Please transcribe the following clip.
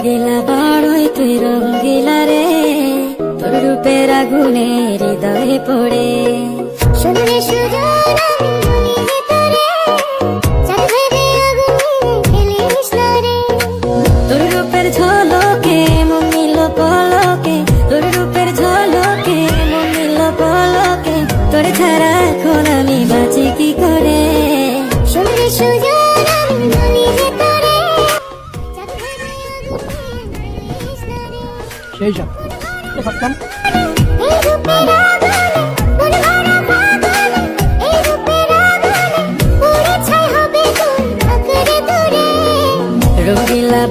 রঙ্গিলা বড়ই তুই রঙ্গিলা রে, তোর রূপের আগুনে হৃদয়ে পড়ে। শুনলে সুজন আমি বলি তোরে, চাঁদ ভেবে আগুনে ফেলিস না রে। তোর রূপের ঝলকে মন নিল পলকে, তোর রূপের ঝলকে মন নিল পলকে, তোর ছাড়া এখন আমি বাঁচি কি করে। শুনলে সুজন আমি বলি তোরে, চাঁদ ভেবে আগুনে ফেলিস না রে। সেই সব ভাবতাম এই রূপের আগুনে মন ভরা ফাগুনে, এই রূপের আগুনে পুড়ে ছাই হবে তোর আঁকড়ে ধরে। রঙ্গিলা